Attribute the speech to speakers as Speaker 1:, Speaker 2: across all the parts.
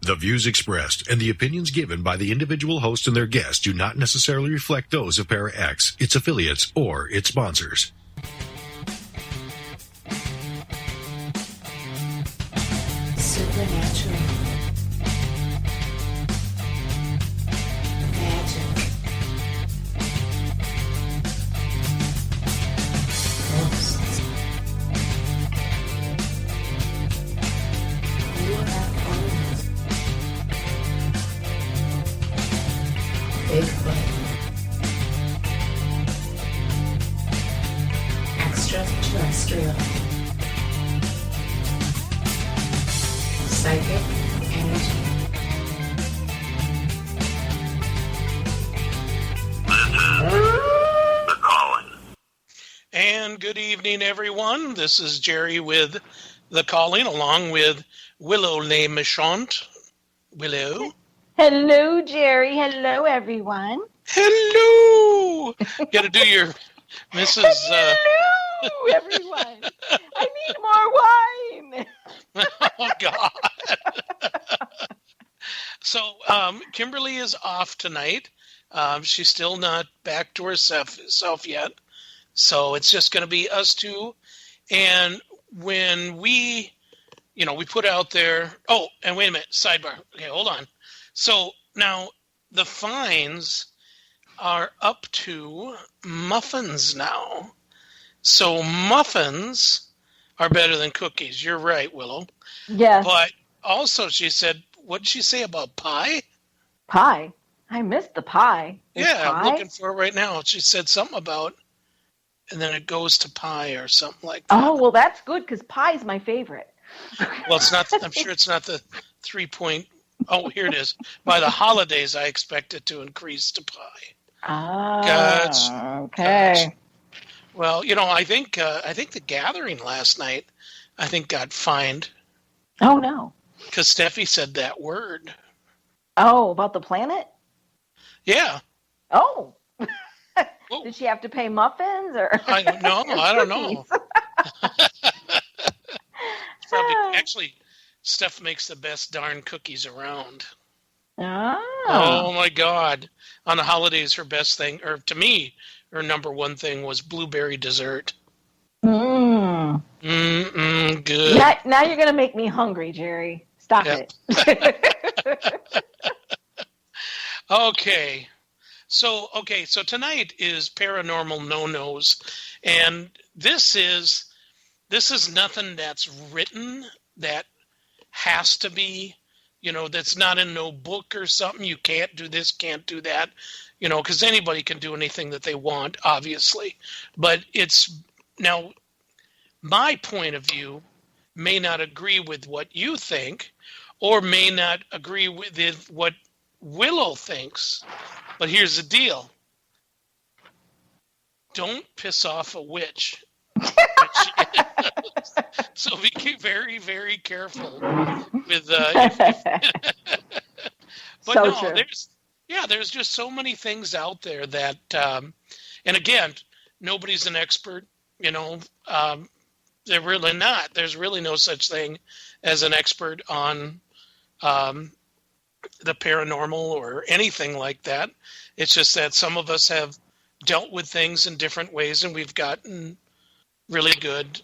Speaker 1: The views expressed and the opinions given by the individual host and their guests do not necessarily reflect those of Para X, its affiliates, or its sponsors.
Speaker 2: Supernatural. Magic. Ghosts. UFOs. Bigfoot. Extraterrestrial. Psychic energy.
Speaker 3: The Calling.
Speaker 4: And good evening, everyone. This is Jerry with The Calling, along with Willow Le Méchant. Willow.
Speaker 5: Hello, Jerry. Hello, everyone.
Speaker 4: Hello. Got to do your Mrs.
Speaker 5: Hello, everyone. I need more wine.
Speaker 4: Oh, God. So, Kimberly is off tonight. She's still not back to herself yet. So it's just going to be us two. And when we put out there... Oh, and wait a minute. Sidebar. Okay, hold on. So now the fines are up to muffins now. So muffins are better than cookies. You're right, Willow.
Speaker 5: Yes.
Speaker 4: But also she said, what did she say about pie?
Speaker 5: Pie. I missed the pie. There's
Speaker 4: Yeah,
Speaker 5: pie?
Speaker 4: I'm looking for it right now. She said something about, and then it goes to pie or something like that.
Speaker 5: Oh, well, that's good because pie is my favorite.
Speaker 4: Well, it's not. I'm sure it's not the 3-point. Oh, here it is. By the holidays, I expect it to increase to pie.
Speaker 5: Ah,
Speaker 4: Gotcha.
Speaker 5: okay.
Speaker 4: Well, I think the gathering last night, I think got fined
Speaker 5: Oh, no.
Speaker 4: because Steffi said that word.
Speaker 5: Oh, about the planet?
Speaker 4: Yeah.
Speaker 5: Oh.
Speaker 4: Whoa.
Speaker 5: Did she have to pay muffins or?
Speaker 4: I don't know. I don't know. It's probably, actually, Steph makes the best darn cookies around. Oh my God. On the holidays, her best thing, or to me, her number one thing was blueberry dessert.
Speaker 5: Mm.
Speaker 4: Good.
Speaker 5: Now you're going to make me hungry, Jerry. Stop
Speaker 4: Yep.
Speaker 5: it.
Speaker 4: Okay. So tonight is Paranormal No-Nos, and this is nothing that's written that has to be, that's not in no book or something. You can't do this, can't do that, because anybody can do anything that they want, obviously. But it's now my point of view may not agree with what you think, or may not agree with what Willow thinks. But here's the deal. Don't piss off a witch. So be very, very careful with but
Speaker 5: So
Speaker 4: no,
Speaker 5: true.
Speaker 4: there's just so many things out there that and again, nobody's an expert, they're really not. There's really no such thing as an expert on the paranormal or anything like that. It's just that some of us have dealt with things in different ways, and we've gotten really good,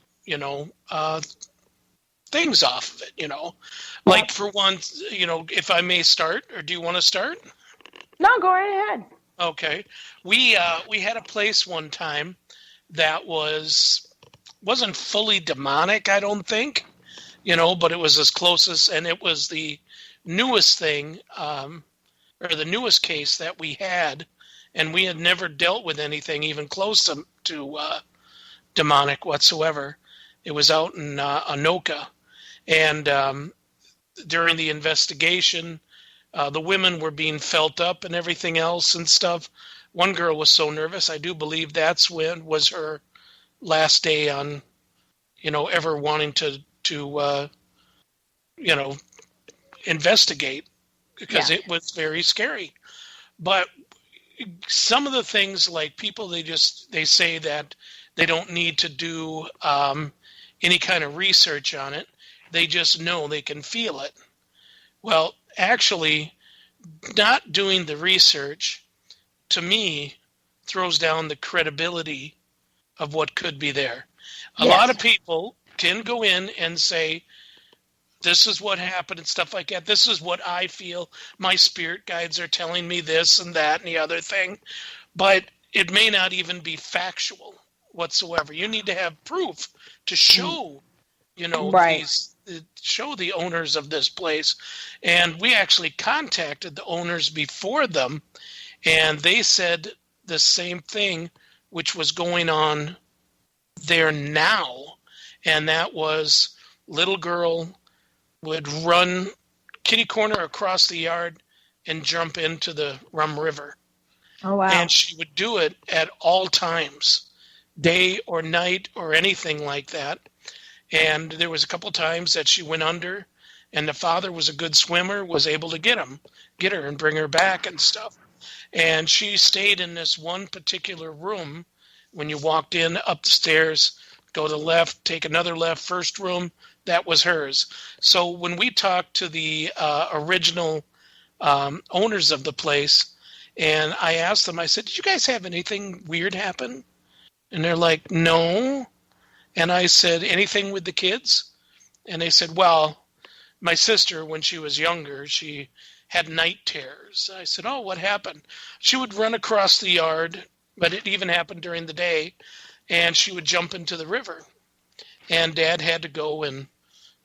Speaker 4: things off of it, Like for one, if I may start, or do you want to start?
Speaker 5: No, go right ahead.
Speaker 4: Okay. We had a place one time that wasn't fully demonic, I don't think, but it was as close as, and it was the newest thing, or the newest case that we had, and we had never dealt with anything even close to demonic whatsoever. It was out in Anoka, and during the investigation, the women were being felt up and everything else and stuff. One girl was so nervous. I do believe that's when was her last day on, ever wanting to investigate, because it was very scary. But some of the things, like people, they say that they don't need to do any kind of research on it. They just know, they can feel it. Well, actually, not doing the research, to me, throws down the credibility of what could be there. A
Speaker 5: Yes.
Speaker 4: lot of people can go in and say, this is what happened and stuff like that. This is what I feel. My spirit guides are telling me this and that and the other thing. But it may not even be factual whatsoever. You need to have proof to show,
Speaker 5: Right.
Speaker 4: show the owners of this place. And we actually contacted the owners before them, and they said the same thing, which was going on there now. And that was little girl would run kitty corner across the yard and jump into the Rum River.
Speaker 5: Oh, wow.
Speaker 4: And she would do it at all times, day or night or anything like that. And there was a couple times that she went under, and the father was a good swimmer, was able to get her and bring her back and stuff. And she stayed in this one particular room. When you walked in up the stairs, go to the left, take another left, first room, that was hers. So when we talked to the original owners of the place, and I asked them, I said, did you guys have anything weird happen? And they're like, no. And I said, anything with the kids? And they said, well, my sister, when she was younger, she had night terrors. I said, oh, what happened? She would run across the yard, but it even happened during the day, and she would jump into the river. And Dad had to go, and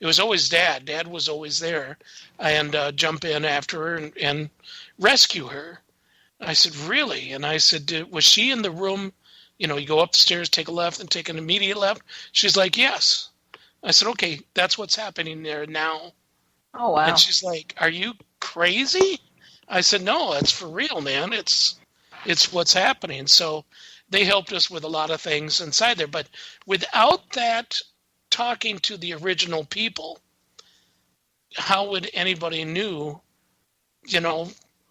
Speaker 4: it was always Dad. Dad was always there, and jump in after her and rescue her. I said, really? And I said, was she in the room? You go up the stairs, take a left, and take an immediate left. She's like, yes. I said, okay, that's what's happening there now.
Speaker 5: Oh, wow.
Speaker 4: And she's like, are you crazy? I said, no, it's for real, man. It's what's happening. So they helped us with a lot of things inside there. But without that talking to the original people, how would anybody knew,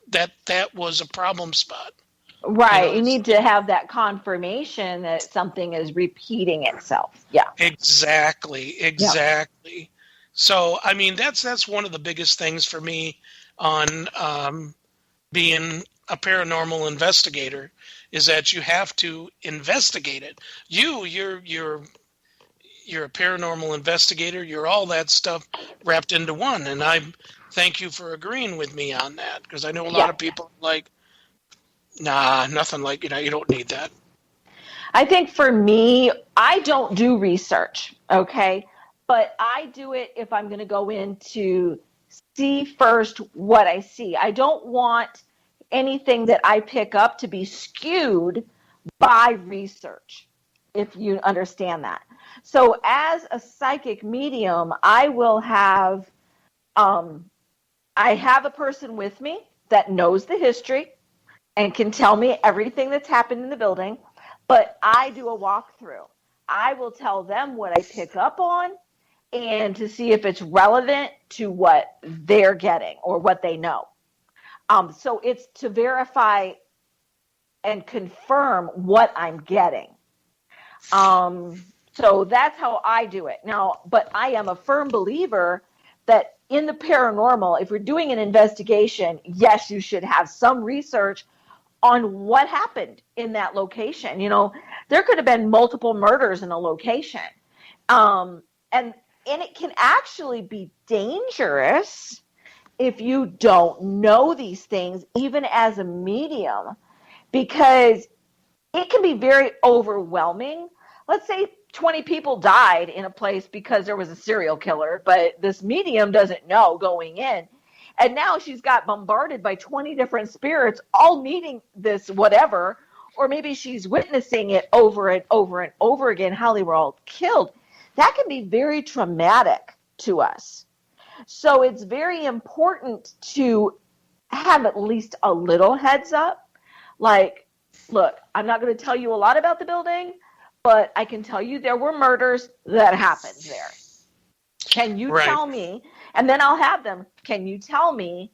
Speaker 4: that was a problem spot?
Speaker 5: Right. You need to have that confirmation that something is repeating itself. Yeah.
Speaker 4: Exactly.
Speaker 5: Yeah.
Speaker 4: So, I mean, that's one of the biggest things for me on being a paranormal investigator, is that you have to investigate it. You're a paranormal investigator. You're all that stuff wrapped into one. And I thank you for agreeing with me on that, because I know a lot of people are like, nah, nothing like, you don't need that.
Speaker 5: I think for me, I don't do research, okay? But I do it if I'm going to go in to see first what I see. I don't want anything that I pick up to be skewed by research, if you understand that. So as a psychic medium, I will have, I have a person with me that knows the history and can tell me everything that's happened in the building, but I do a walkthrough. I will tell them what I pick up on and to see if it's relevant to what they're getting or what they know. So it's to verify and confirm what I'm getting. So that's how I do it. Now, but I am a firm believer that in the paranormal, if you're doing an investigation, yes, you should have some research on what happened in that location. There could have been multiple murders in a location. And it can actually be dangerous if you don't know these things, even as a medium, because it can be very overwhelming. Let's say 20 people died in a place because there was a serial killer, but this medium doesn't know going in. And now she's got bombarded by 20 different spirits, all needing this whatever, or maybe she's witnessing it over and over and over again, how they were all killed. That can be very traumatic to us. So it's very important to have at least a little heads up. Like, look, I'm not going to tell you a lot about the building, but I can tell you there were murders that happened there. Can you tell me? And then I'll have them. Can you tell me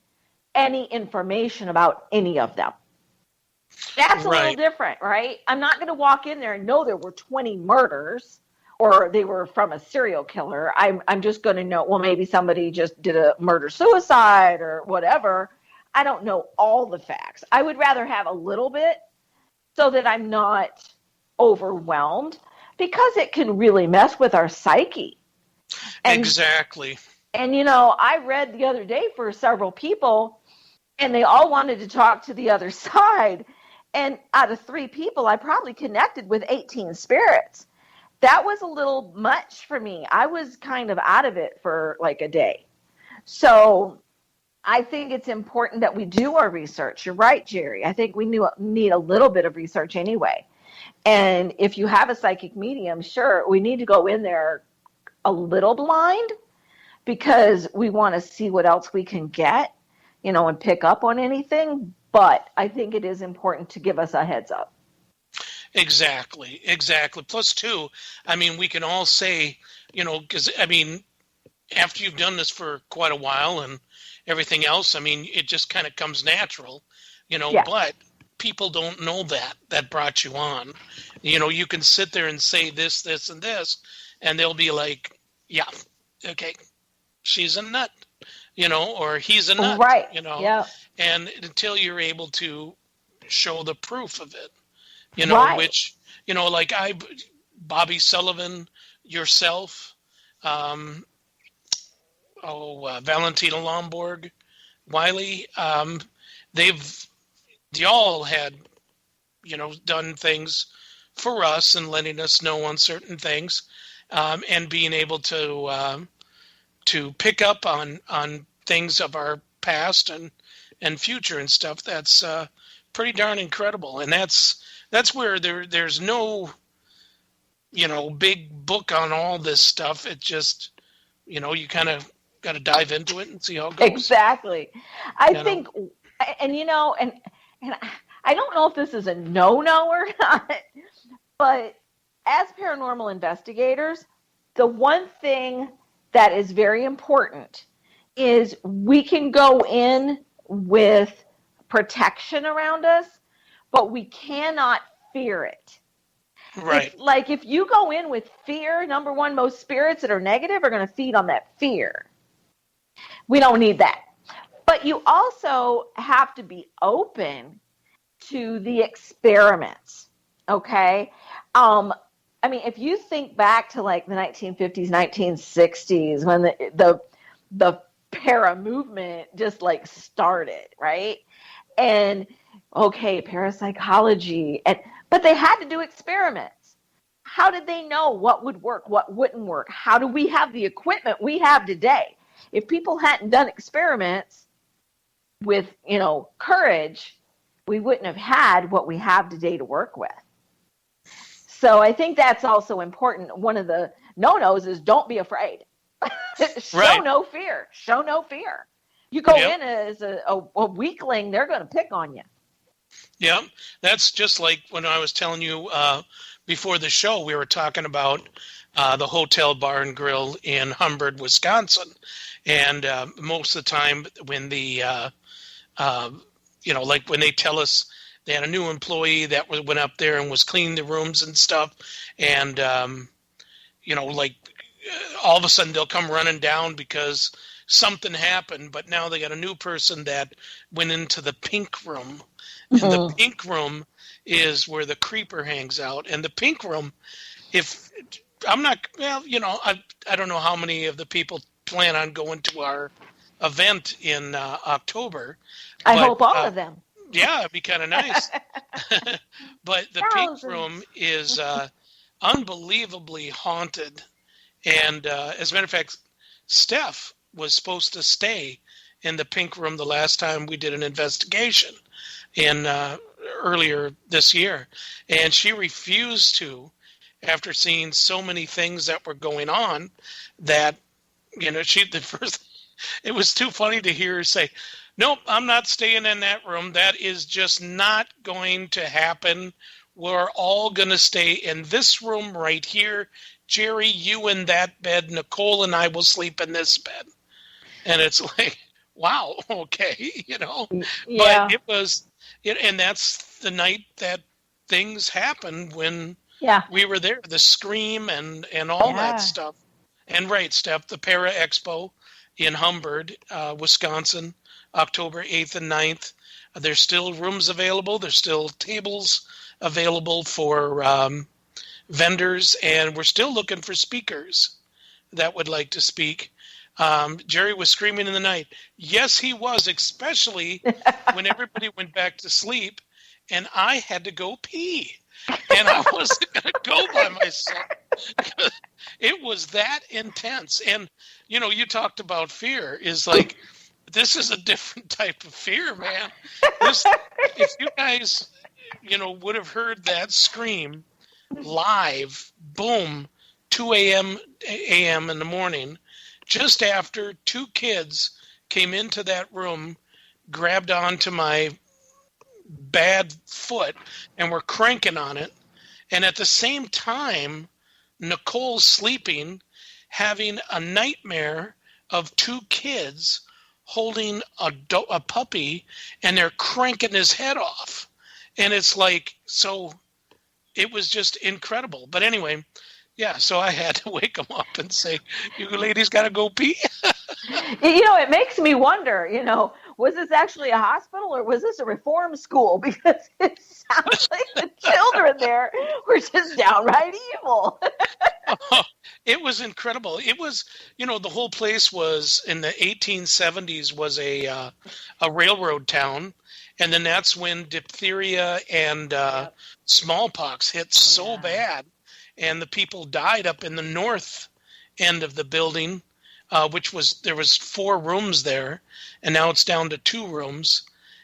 Speaker 5: any information about any of them? That's a little different, right? I'm not going to walk in there and know there were 20 murders or they were from a serial killer, I'm just going to know, well, maybe somebody just did a murder suicide or whatever. I don't know all the facts. I would rather have a little bit so that I'm not overwhelmed, because it can really mess with our psyche.
Speaker 4: Exactly.
Speaker 5: And, you know, I read the other day for several people, and they all wanted to talk to the other side. And out of 3 people, I probably connected with 18 spirits. That was a little much for me. I was kind of out of it for like a day. So I think it's important that we do our research. You're right, Jerry. I think we need a little bit of research anyway. And if you have a psychic medium, sure, we need to go in there a little blind, because we want to see what else we can get, you know, and pick up on anything. But I think it is important to give us a heads up.
Speaker 4: Exactly. Plus, too, I mean, we can all say, you know, because, I mean, after you've done this for quite a while and everything else, I mean, it just kind of comes natural, you know,
Speaker 5: Yeah.
Speaker 4: But people don't know that brought you on. You know, you can sit there and say this, this, and this, and they'll be like, yeah, okay, she's a nut, you know, or he's a nut,
Speaker 5: Right.
Speaker 4: you know.
Speaker 5: Yeah.
Speaker 4: And until you're able to show the proof of it, you know,
Speaker 5: Right.
Speaker 4: which, you know, like Bobby Sullivan, yourself, Valentina Lomborg, Wiley, they all had, you know, done things for us and letting us know on certain things, and being able to pick up on things of our past and future and stuff. That's pretty darn incredible. And that's where there's no, you know, big book on all this stuff. It just, you know, you kind of got to dive into it and see how it goes.
Speaker 5: Exactly. I think, and you know, and I don't know if this is a no-no or not, but as paranormal investigators, the one thing that is very important is we can go in with protection around us, but we cannot fear it.
Speaker 4: Right.
Speaker 5: Like if you go in with fear, number one, most spirits that are negative are going to feed on that fear. We don't need that. But you also have to be open to the experiments, okay? I mean, if you think back to like the 1950s, 1960s, when the para movement just like started, right? And okay, parapsychology, but they had to do experiments. How did they know what would work, what wouldn't work? How do we have the equipment we have today? If people hadn't done experiments with, you know, courage, we wouldn't have had what we have today to work with. So I think that's also important. One of the no-nos is don't be afraid. Show no fear. Show no fear. You go in as a weakling, they're going to pick on you.
Speaker 4: Yeah, that's just like when I was telling you before the show, we were talking about the Hotel Bar and Grill in Humbird, Wisconsin. And most of the time when the, you know, like when they tell us they had a new employee that went up there and was cleaning the rooms and stuff. And, you know, like all of a sudden they'll come running down because something happened. But now they got a new person that went into the pink room. And the pink room is where the creeper hangs out. And the pink room, if I'm not, well, you know, I don't know how many of the people plan on going to our event in October.
Speaker 5: I hope all of them.
Speaker 4: Yeah, it'd be kind of nice. But the pink room is unbelievably haunted. And as a matter of fact, Steph was supposed to stay in the pink room the last time we did an investigation in earlier this year. And she refused to, after seeing so many things that were going on, that, you know, it was too funny to hear her say, nope, I'm not staying in that room. That is just not going to happen. We're all going to stay in this room right here. Jerry, you in that bed. Nicole and I will sleep in this bed. And it's like, wow, okay, you know.
Speaker 5: Yeah.
Speaker 4: But it was, and that's the night that things happen when
Speaker 5: Yeah.
Speaker 4: we were there, the Scream and all
Speaker 5: Yeah.
Speaker 4: that stuff. And right, Steph, the Para Expo in Humbird, Wisconsin, October 8th and 9th. There's still rooms available. There's still tables available for vendors, and we're still looking for speakers that would like to speak. Jerry was screaming in the night. Yes, he was, especially when everybody went back to sleep, and I had to go pee. And I wasn't going to go by myself. It was that intense. And, you know, you talked about fear is like, this is a different type of fear, man. If you guys, you know, would have heard that scream live, boom, 2 a.m. in the morning, just after two kids came into that room, grabbed onto my bad foot and were cranking on it. And at the same time, Nicole's sleeping, having a nightmare of two kids holding a puppy, and they're cranking his head off. And it's like, so it was just incredible. But anyway, yeah, so I had to wake them up and say, you ladies got to go pee.
Speaker 5: You know, it makes me wonder, you know, was this actually a hospital or was this a reform school? Because it sounds like the children there were just downright evil.
Speaker 4: It was incredible. It was, you know, the whole place was in the 1870s was a railroad town. And then that's when diphtheria and smallpox hit so bad. And the people died up in the north end of the building, which was, there was 4 rooms there, and now it's down to 2 rooms.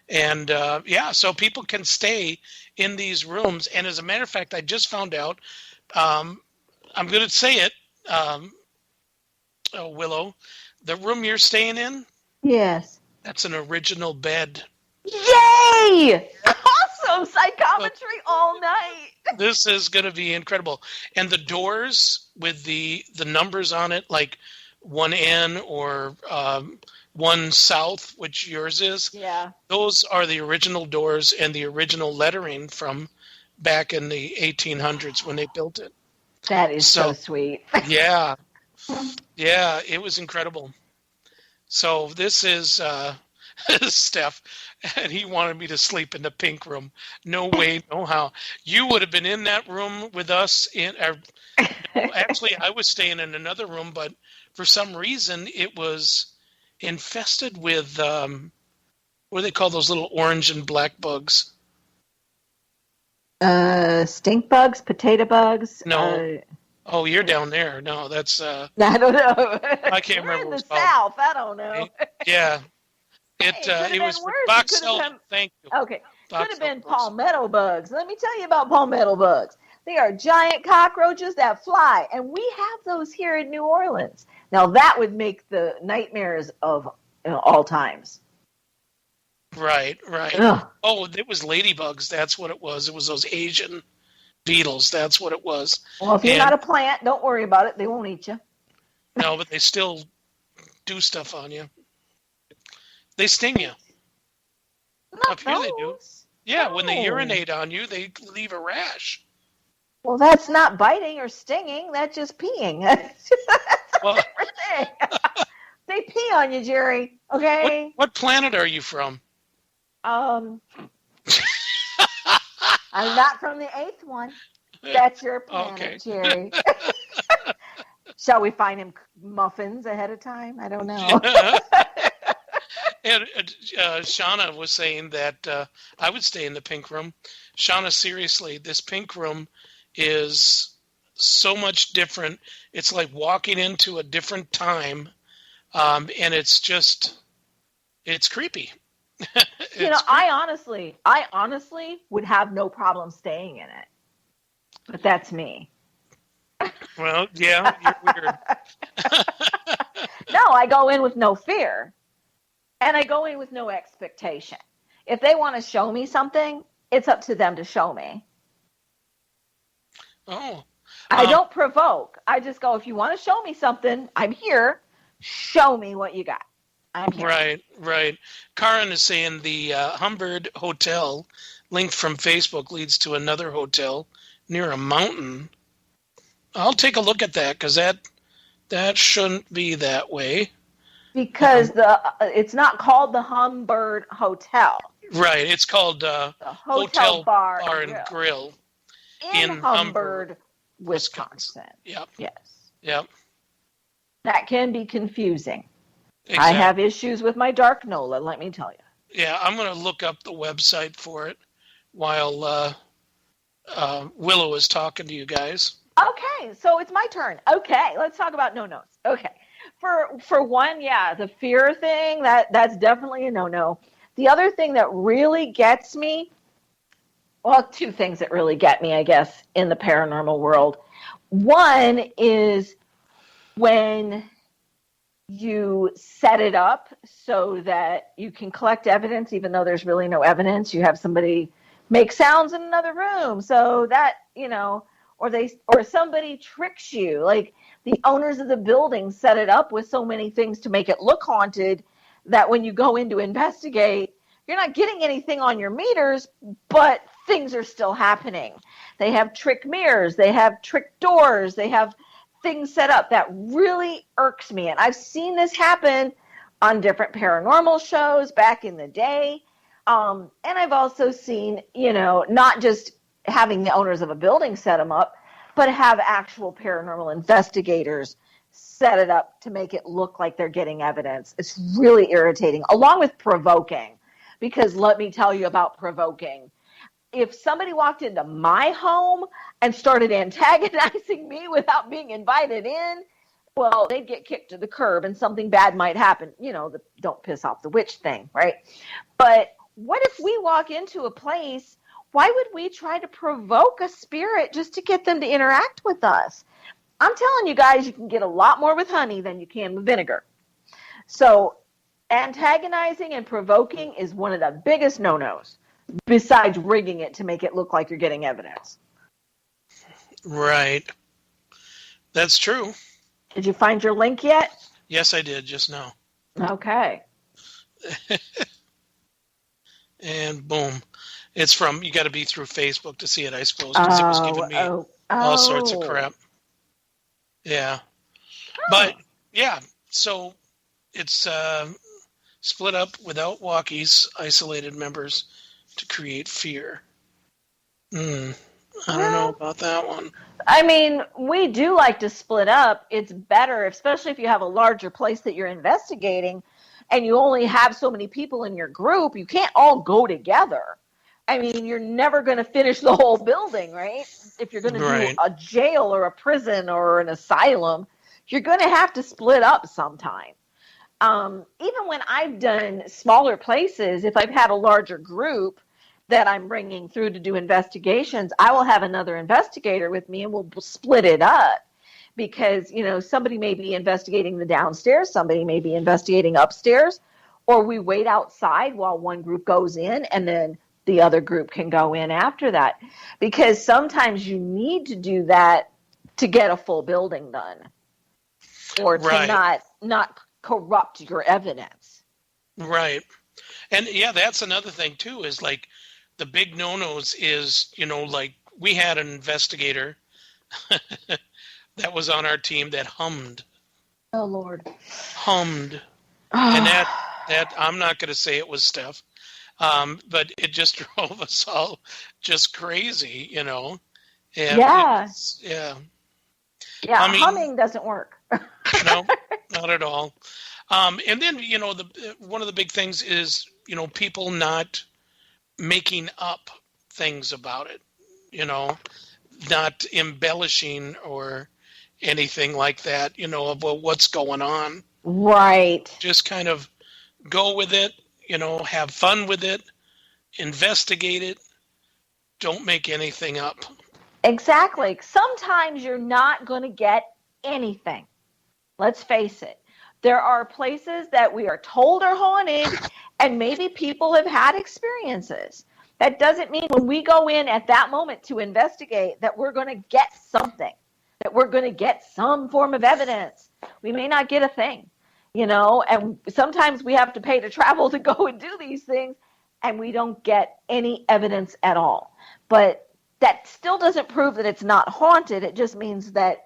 Speaker 4: And yeah, so people can stay in these rooms. And as a matter of fact, I just found out, I'm going to say it, Willow, the room you're staying in,
Speaker 5: Yes.
Speaker 4: that's an original bed.
Speaker 5: Yay! Awesome! Psychometry all night.
Speaker 4: This is going to be incredible. And the doors with the numbers on it, like 1N or 1 South, which yours is,
Speaker 5: Yeah.
Speaker 4: those are the original doors and the original lettering from back in the 1800s when they built it.
Speaker 5: That is so
Speaker 4: So-
Speaker 5: sweet.
Speaker 4: Yeah. Yeah, it was incredible. So this is Steph, and he wanted me to sleep in the pink room. No way, no how. You would have been in that room with us. Actually, I was staying in another room, but for some reason it was infested with, what do they call those little orange and black bugs?
Speaker 5: Stink bugs, potato bugs.
Speaker 4: No. Oh, you're down there. No, that's,
Speaker 5: I don't know.
Speaker 4: I can't
Speaker 5: We're
Speaker 4: remember
Speaker 5: in
Speaker 4: what
Speaker 5: the
Speaker 4: it's called.
Speaker 5: South. I don't know.
Speaker 4: Yeah.
Speaker 5: Hey,
Speaker 4: It was
Speaker 5: could've been worse. It
Speaker 4: box
Speaker 5: could've
Speaker 4: cell.
Speaker 5: been-
Speaker 4: Thank you.
Speaker 5: Okay.
Speaker 4: Box
Speaker 5: Could have been
Speaker 4: cell bugs.
Speaker 5: palmetto bugs. Let me tell you about palmetto bugs. They are giant cockroaches that fly, and we have those here in New Orleans. Now that would make the nightmares of all times.
Speaker 4: Right.
Speaker 5: Ugh.
Speaker 4: Oh, it was ladybugs. That's what it was. It was those Asian beetles. That's what it was.
Speaker 5: Well, if you're
Speaker 4: And-
Speaker 5: not a plant, don't worry about it. They won't eat you.
Speaker 4: No, but they still do stuff on you. They sting you.
Speaker 5: Not
Speaker 4: Up here they do.
Speaker 5: those.
Speaker 4: Yeah, when they
Speaker 5: No.
Speaker 4: urinate on you, they leave a rash.
Speaker 5: Well, that's not biting or stinging. That's just peeing. That's a
Speaker 4: Well,
Speaker 5: different thing. They pee on you, Jerry. Okay.
Speaker 4: what planet are you from?
Speaker 5: I'm not from the 8th one. That's your planet,
Speaker 4: Okay.
Speaker 5: Jerry. Shall we find him muffins ahead of time? I don't know.
Speaker 4: And Shauna was saying that I would stay in the pink room. Shauna, seriously, this pink room is so much different. It's like walking into a different time, and it's creepy.
Speaker 5: You know, I honestly would have no problem staying in it. But that's me.
Speaker 4: Well, yeah, you're weird.
Speaker 5: No, I go in with no fear. And I go in with no expectation. If they want to show me something, it's up to them to show me.
Speaker 4: Oh,
Speaker 5: I don't provoke. I just go, if you want to show me something, I'm here. Show me what you got. I'm here.
Speaker 4: right. Karen is saying the Humbird Hotel, linked from Facebook, leads to another hotel near a mountain. I'll take a look at that because that shouldn't be that way.
Speaker 5: Because it's not called the Humbird Hotel.
Speaker 4: Right. It's called
Speaker 5: The Hotel Bar
Speaker 4: and Grill
Speaker 5: in Humbird, Wisconsin.
Speaker 4: Yep.
Speaker 5: Yes.
Speaker 4: Yep.
Speaker 5: That can be confusing.
Speaker 4: Exactly.
Speaker 5: I have issues with my Dark Nola, let me tell you.
Speaker 4: Yeah, I'm going to look up the website for it while Willow is talking to you guys.
Speaker 5: Okay, so it's my turn. Okay, let's talk about no-nos. Okay. For one, yeah, the fear thing, that's definitely a no-no. The other thing that really gets me, well, two things that really get me, I guess, in the paranormal world. One is when you set it up so that you can collect evidence even though there's really no evidence. You have somebody make sounds in another room so that, or somebody tricks you. Like the owners of the building set it up with so many things to make it look haunted that when you go in to investigate, you're not getting anything on your meters, but things are still happening. They have trick mirrors, they have trick doors, they have things set up. That really irks me. And I've seen this happen on different paranormal shows back in the day. And I've also seen, not just having the owners of a building set them up, but have actual paranormal investigators set it up to make it look like they're getting evidence. It's really irritating, along with provoking, because let me tell you about provoking. If somebody walked into my home and started antagonizing me without being invited in, well, they'd get kicked to the curb and something bad might happen. The don't piss off the witch thing, right? But what if we walk into a place, why would we try to provoke a spirit just to get them to interact with us? I'm telling you guys, you can get a lot more with honey than you can with vinegar. So antagonizing and provoking is one of the biggest no-nos, besides rigging it to make it look like you're getting evidence.
Speaker 4: Right. That's true.
Speaker 5: Did you find your link yet?
Speaker 4: Yes, I did just now.
Speaker 5: Okay.
Speaker 4: And boom. It's you got to be through Facebook to see it, I suppose, because it was giving me all sorts of crap. Yeah. But, yeah, so it's split up without walkies, isolated members to create fear. I don't know about that one.
Speaker 5: I mean, we do like to split up. It's better, especially if you have a larger place that you're investigating and you only have so many people in your group. You can't all go together. I mean, you're never going to finish the whole building, right? If you're going to do a jail or a prison or an asylum, you're going to have to split up sometime. Even when I've done smaller places, if I've had a larger group that I'm bringing through to do investigations, I will have another investigator with me and we'll split it up because, somebody may be investigating the downstairs, somebody may be investigating upstairs, or we wait outside while one group goes in and then the other group can go in after that. Because sometimes you need to do that to get a full building done or to not corrupt your evidence. Right.
Speaker 4: And yeah, that's another thing too, is like the big no-nos is, like we had an investigator that was on our team that hummed.
Speaker 5: Oh, Lord.
Speaker 4: Hummed. And that I'm not going to say it was Steph, but it just drove us all just crazy, And
Speaker 5: yeah.
Speaker 4: Yeah.
Speaker 5: Yeah, humming doesn't work.
Speaker 4: No, not at all. And then, one of the big things is, people not making up things about it, not embellishing or anything like that, about what's going on.
Speaker 5: Right.
Speaker 4: Just kind of go with it, have fun with it, investigate it, don't make anything up.
Speaker 5: Exactly. Sometimes you're not going to get anything. Let's face it. There are places that we are told are haunted, and maybe people have had experiences. That doesn't mean when we go in at that moment to investigate that we're going to get something, that we're going to get some form of evidence. We may not get a thing, and sometimes we have to pay to travel to go and do these things, and we don't get any evidence at all. But that still doesn't prove that it's not haunted. It just means that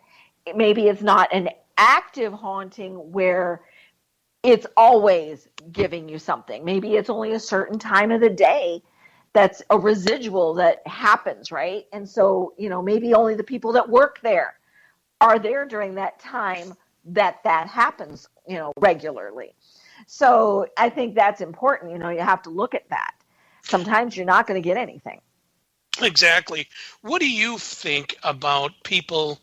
Speaker 5: maybe it's not an active haunting where it's always giving you something. Maybe it's only a certain time of the day that's a residual that happens, right? And so, maybe only the people that work there are there during that time that happens, regularly. So I think that's important. You have to look at that. Sometimes you're not going to get anything.
Speaker 4: Exactly. What do you think about people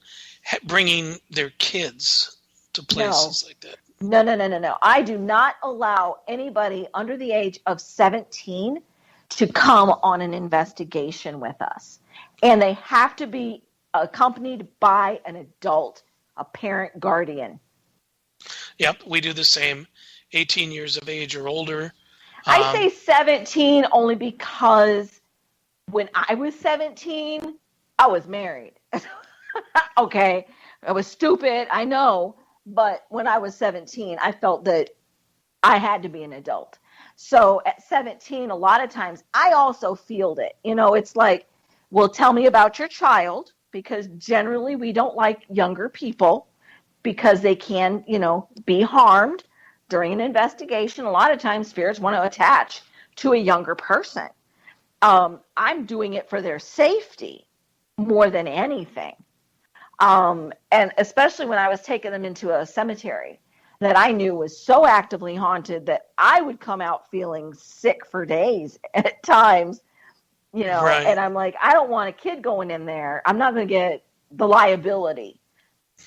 Speaker 4: bringing their kids to places like that?
Speaker 5: No. I do not allow anybody under the age of 17 to come on an investigation with us. And they have to be accompanied by an adult, a parent guardian.
Speaker 4: Yep, we do the same. 18 years of age or older.
Speaker 5: I say 17 only because when I was 17, I was married. Okay, I was stupid, I know, but when I was 17, I felt that I had to be an adult. So at 17, a lot of times, I also field it. It's like, well, tell me about your child, because generally we don't like younger people because they can, be harmed during an investigation. A lot of times spirits want to attach to a younger person. I'm doing it for their safety more than anything. And especially when I was taking them into a cemetery that I knew was so actively haunted that I would come out feeling sick for days at times,
Speaker 4: Right.
Speaker 5: And I'm like, I don't want a kid going in there. I'm not going to get the liability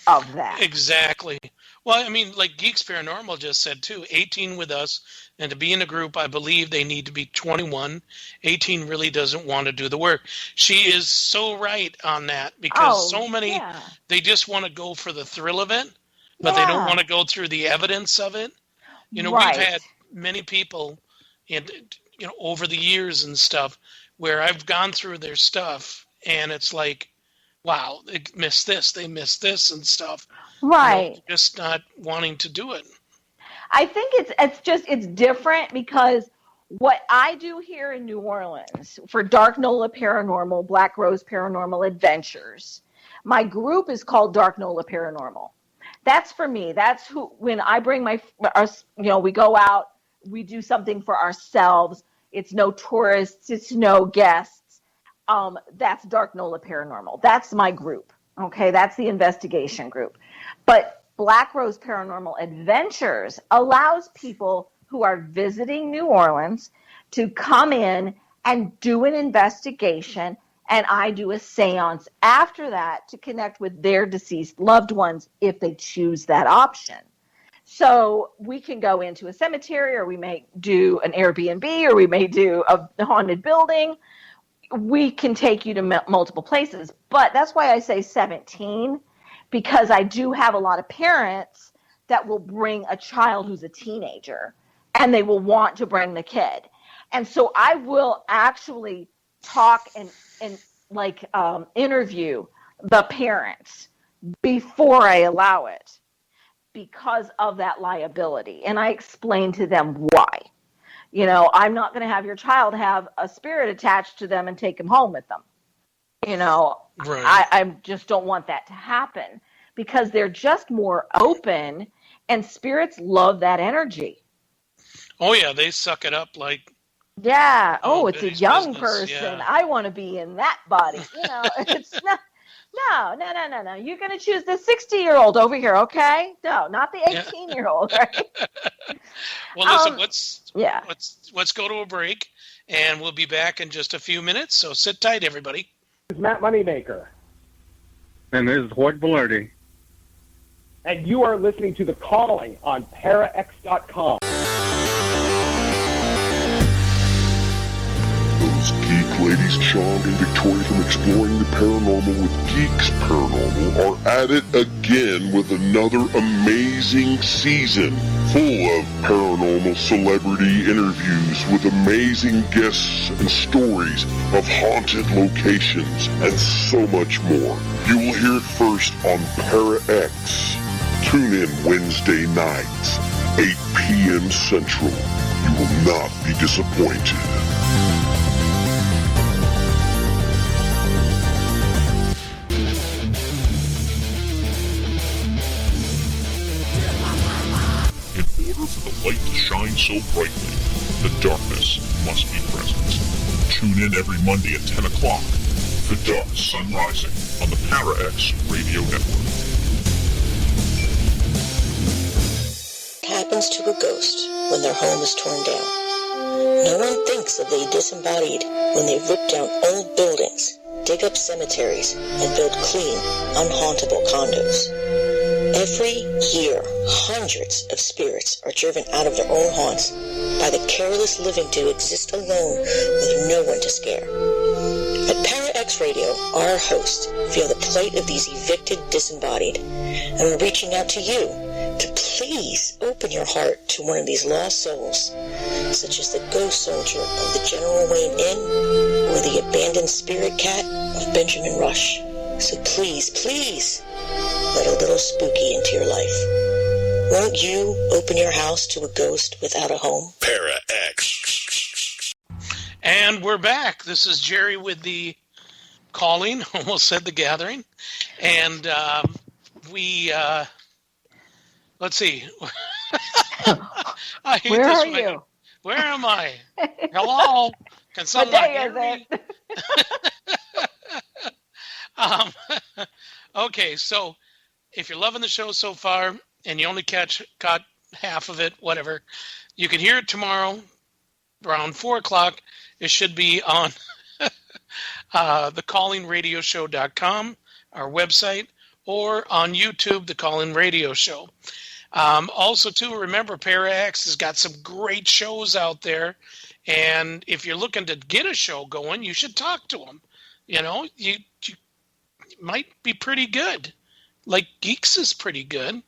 Speaker 5: of that.
Speaker 4: Exactly. Well, I mean, like Geeks Paranormal just said too, 18 with us, and to be in a group, I believe they need to be 21. 18 really doesn't want to do the work. She is so right on that, because so many, they just want to go for the thrill of it, but they don't want to go through the evidence of it. We've had many people, over the years and stuff, where I've gone through their stuff, and it's like, wow, they missed this and stuff.
Speaker 5: Right.
Speaker 4: Just not wanting to do it.
Speaker 5: I think it's different because what I do here in New Orleans for Dark Nola Paranormal, Black Rose Paranormal Adventures, my group is called Dark Nola Paranormal. That's for me. That's when I bring we go out, we do something for ourselves. It's no tourists, it's no guests. That's Dark Nola Paranormal. That's my group. Okay, that's the investigation group. But Black Rose Paranormal Adventures allows people who are visiting New Orleans to come in and do an investigation, and I do a seance after that to connect with their deceased loved ones if they choose that option. So we can go into a cemetery, or we may do an Airbnb, or we may do a haunted building. We can take you to multiple places, but that's why I say 17, because I do have a lot of parents that will bring a child who's a teenager, and they will want to bring the kid. And so I will actually talk and interview the parents before I allow it, because of that liability. And I explain to them why. I'm not going to have your child have a spirit attached to them and take him home with them.
Speaker 4: Right.
Speaker 5: I just don't want that to happen, because they're just more open, and spirits love that energy.
Speaker 4: Oh, yeah, they suck it up like...
Speaker 5: Yeah. Oh, it's a young
Speaker 4: business.
Speaker 5: person.
Speaker 4: Yeah.
Speaker 5: I want to be in that body. It's not... No. You're going to choose the 60-year-old over here, okay? No, not the 18-year-old, right?
Speaker 4: Well, listen, let's go to a break, and we'll be back in just a few minutes, so sit tight, everybody.
Speaker 3: This is Matt Moneymaker.
Speaker 6: And this is Hoyt Velarde.
Speaker 3: And you are listening to The Calling on ParaX.com.
Speaker 7: Geek ladies Sean and Victoria from Exploring the Paranormal with Geeks Paranormal are at it again with another amazing season full of paranormal celebrity interviews with amazing guests and stories of haunted locations and so much more. You will hear it first on ParaX. Tune in Wednesday nights, 8 p.m. Central. You will not be disappointed. order for the light to shine so brightly, the darkness must be present. Tune in every Monday at 10 o'clock for Dark Sun Rising on the Para-X Radio Network.
Speaker 2: What happens to a ghost when their home is torn down? No one thinks of the disembodied when they rip down old buildings, dig up cemeteries, and build clean, unhauntable condos. Every year, hundreds of spirits are driven out of their own haunts by the careless living to exist alone with no one to scare. At Para-X Radio, our hosts feel the plight of these evicted disembodied, and we're reaching out to you to please open your heart to one of these lost souls, such as the ghost soldier of the General Wayne Inn or the abandoned spirit cat of Benjamin Rush. So please, please, let a little spooky into your life. Won't you open your house to a ghost without a home?
Speaker 1: Para-X.
Speaker 4: And we're back. This is Jerry with the calling, almost said the gathering. And let's see. I hate
Speaker 5: Where
Speaker 4: this
Speaker 5: are
Speaker 4: way.
Speaker 5: you?
Speaker 4: Where am I? Hello? Can
Speaker 5: What
Speaker 4: someone
Speaker 5: day
Speaker 4: hear
Speaker 5: is
Speaker 4: me?
Speaker 5: it?
Speaker 4: Okay, so if you're loving the show so far and you only caught half of it, whatever, you can hear it tomorrow around 4 o'clock. It should be on thecallingradioshow.com, our website, or on YouTube, The Calling Radio Show. Also, too, remember, Para-X has got some great shows out there, and if you're looking to get a show going, you should talk to them. You know, you might be pretty good. Like Geeks is pretty good.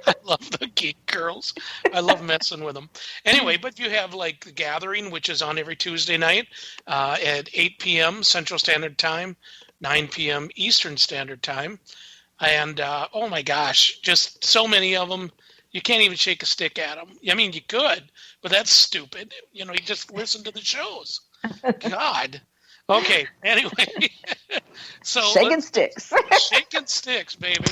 Speaker 4: I love the Geek Girls. I love messing with them. Anyway, but you have like The Gathering, which is on every Tuesday night at 8 p.m. Central Standard Time, 9 p.m. Eastern Standard Time. And, oh my gosh, just so many of them. You can't even shake a stick at them. I mean, you could, but that's stupid. You know, you just listen to the shows. God. Okay, anyway. So
Speaker 5: Shaking sticks.
Speaker 4: shaking sticks, baby.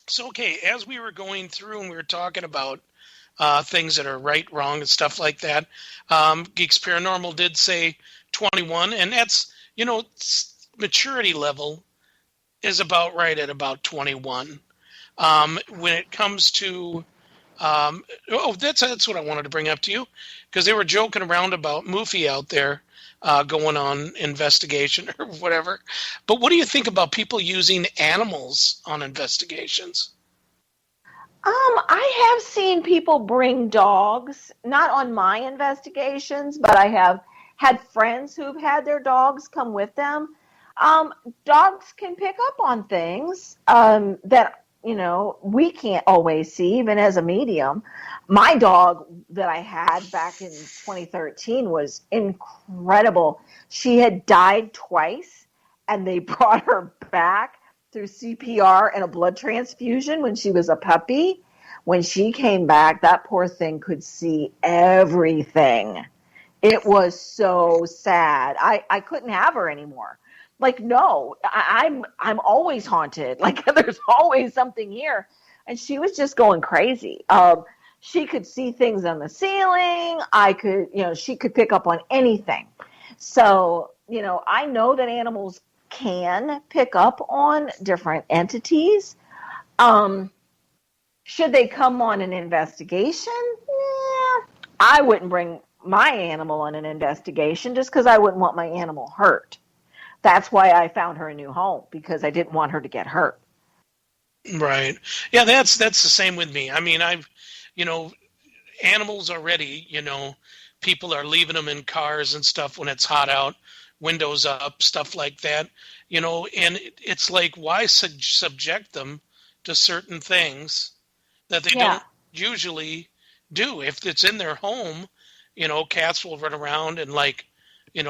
Speaker 4: So, okay, as we were going through and we were talking about things that are right, wrong, and stuff like that, Geeks Paranormal did say 21, and that's, you know, maturity level is about right at about 21. When it comes to, that's what I wanted to bring up to you, because they were joking around about Moofy out there going on investigation or whatever. But what do you think about people using animals on investigations?
Speaker 5: I have seen people bring dogs, not on my investigations, but I have had friends who've had their dogs come with them. Dogs can pick up on things that, you know, we can't always see, even as a medium. My dog that I had back in 2013 was incredible. She had died twice, and they brought her back through CPR and a blood transfusion when she was a puppy. When she came back, that poor thing could see everything. It was so sad. I couldn't have her anymore. Like, no, I'm always haunted. Like, there's always something here. And she was just going crazy. She could see things on the ceiling. She could pick up on anything. So, you know, I know that animals can pick up on different entities. Should they come on an investigation? I wouldn't bring my animal on an investigation just because I wouldn't want my animal hurt. That's why I found her a new home, because I didn't want her to get hurt.
Speaker 4: Right. Yeah, that's the same with me. I mean, animals already, people are leaving them in cars and stuff when it's hot out, windows up, stuff like that, and it's like, why subject them to certain things that they don't usually do? If it's in their home, cats will run around and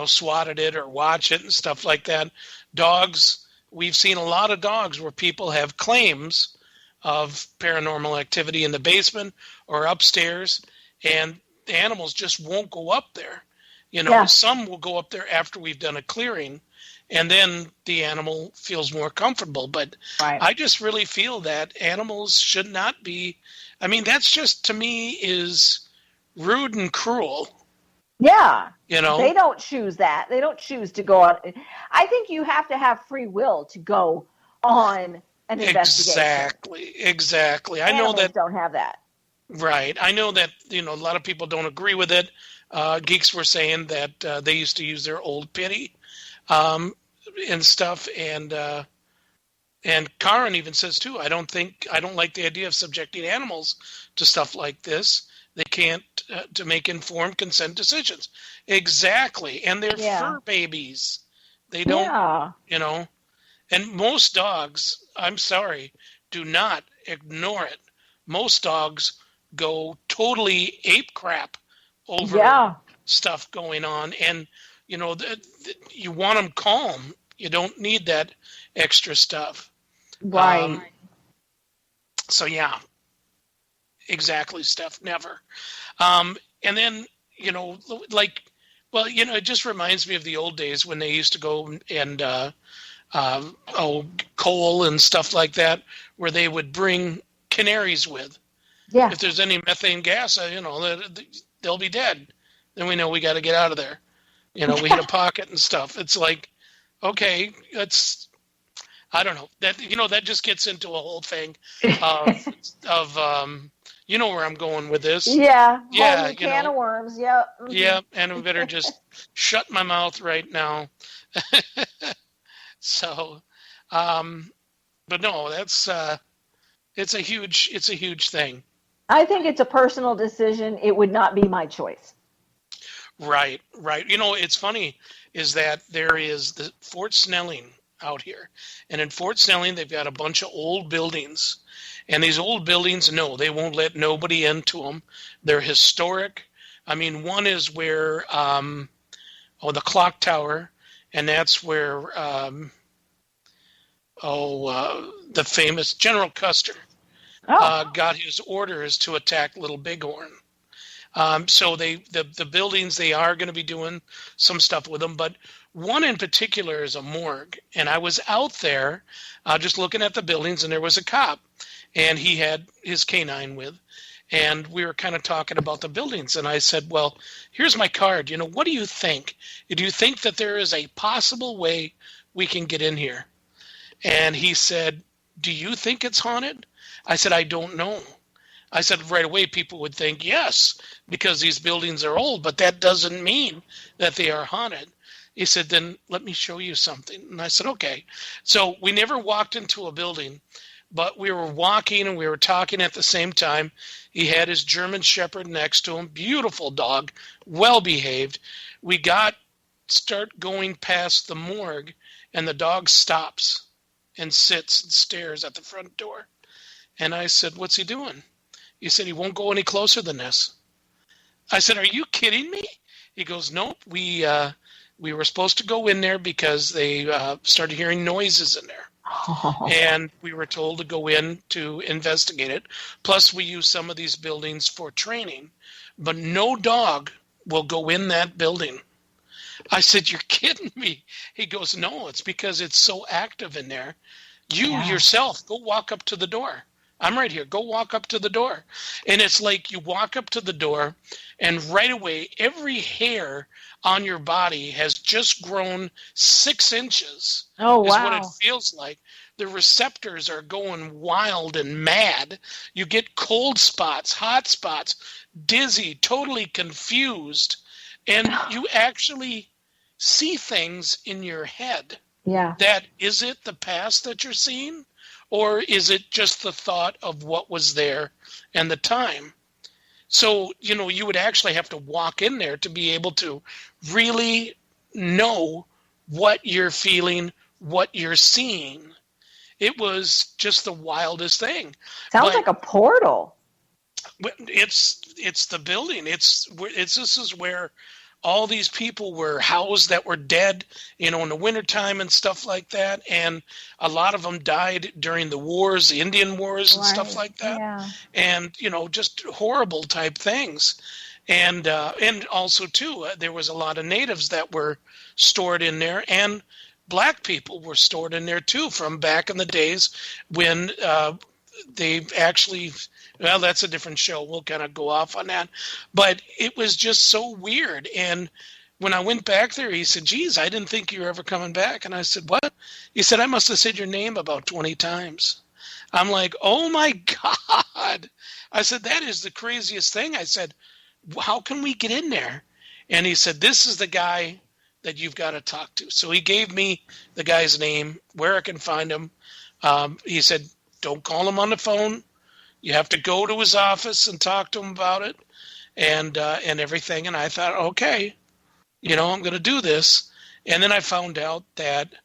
Speaker 4: swat at it or watch it and stuff like that. Dogs, we've seen a lot of dogs where people have claims of paranormal activity in the basement or upstairs, and the animals just won't go up there. Some will go up there after we've done a clearing and then the animal feels more comfortable. But
Speaker 5: Right.
Speaker 4: I just really feel that animals should not be. I mean, that's just, to me, is rude and cruel.
Speaker 5: Yeah.
Speaker 4: You know,
Speaker 5: They don't choose that. They don't choose to go on. I think you have to have free will to go on an investigation.
Speaker 4: Exactly. I know
Speaker 5: Animals
Speaker 4: that.
Speaker 5: don't have that.
Speaker 4: Right. I know that, a lot of people don't agree with it. Geeks were saying that they used to use their old pity and stuff. And Karen even says, too, I don't like the idea of subjecting animals to stuff like this. They can't to make informed consent decisions. Exactly. And they're fur babies. They don't, and most dogs, I'm sorry, do not ignore it. Most dogs go totally ape crap over stuff going on. And, you want them calm. You don't need that extra stuff.
Speaker 5: Right.
Speaker 4: So, yeah. Exactly, Steph. Never. And then, it just reminds me of the old days when they used to go and, coal and stuff like that, where they would bring canaries with.
Speaker 5: Yeah.
Speaker 4: If there's any methane gas, they'll be dead. Then we know we got to get out of there. We hit a pocket and stuff. It's like, okay, I don't know. That just gets into a whole thing of where I'm going with this.
Speaker 5: Yeah.
Speaker 4: Yeah.
Speaker 5: Can of worms. Yep. Mm-hmm.
Speaker 4: Yeah. And I better just shut my mouth right now. So, but no, that's, it's a huge thing.
Speaker 5: I think it's a personal decision. It would not be my choice.
Speaker 4: Right. It's funny is that there is the Fort Snelling out here. And in Fort Snelling, they've got a bunch of old buildings. And these old buildings, no, they won't let nobody into them. They're historic. I mean, one is where, the clock tower, and that's where, the famous General Custer got his orders to attack Little Bighorn. So the buildings, they are going to be doing some stuff with them, but one in particular is a morgue. And I was out there just looking at the buildings, and there was a cop, and he had his canine with, and we were kind of talking about the buildings. And I said, well, here's my card. What do you think? Do you think that there is a possible way we can get in here? And he said, do you think it's haunted? I said, I don't know. I said, right away, people would think yes, because these buildings are old, but that doesn't mean that they are haunted. He said, then let me show you something. And I said, okay. So we never walked into a building, but we were walking and we were talking at the same time. He had his German Shepherd next to him, beautiful dog, well-behaved. We start going past the morgue, and the dog stops and sits and stares at the front door. And I said, what's he doing? He said, he won't go any closer than this. I said, are you kidding me? He goes, nope. We were supposed to go in there because they started hearing noises in there. And we were told to go in to investigate it. Plus, we use some of these buildings for training. But no dog will go in that building. I said, you're kidding me. He goes, no, it's because it's so active in there. You yourself, go walk up to the door. I'm right here. Go walk up to the door. And it's like you walk up to the door, and right away, every hair on your body has just grown 6 inches.
Speaker 5: Oh, wow.
Speaker 4: Is what it feels like. The receptors are going wild and mad. You get cold spots, hot spots, dizzy, totally confused. And you actually see things in your head.
Speaker 5: Yeah.
Speaker 4: That, is it the past that you're seeing? Or is it just the thought of what was there and the time? So, you would actually have to walk in there to be able to really know what you're feeling, what you're seeing. It was just the wildest thing.
Speaker 5: Sounds like a portal.
Speaker 4: It's the building. This is where all these people were housed that were dead, in the wintertime and stuff like that. And a lot of them died during the wars, the Indian wars and stuff like that.
Speaker 5: Yeah.
Speaker 4: And, just horrible type things. And also, too, there was a lot of natives that were stored in there. And black people were stored in there too, from back in the days when they actually, well, that's a different show. We'll kind of go off on that. But it was just so weird. And when I went back there, he said, geez, I didn't think you were ever coming back. And I said, what? He said, I must have said your name about 20 times. I'm like, oh my God. I said, that is the craziest thing. I said, how can we get in there? And he said, this is the guy that you've got to talk to. So he gave me the guy's name, where I can find him. He said, don't call him on the phone. You have to go to his office and talk to him about it and everything. And I thought, okay, I'm going to do this. And then I found out that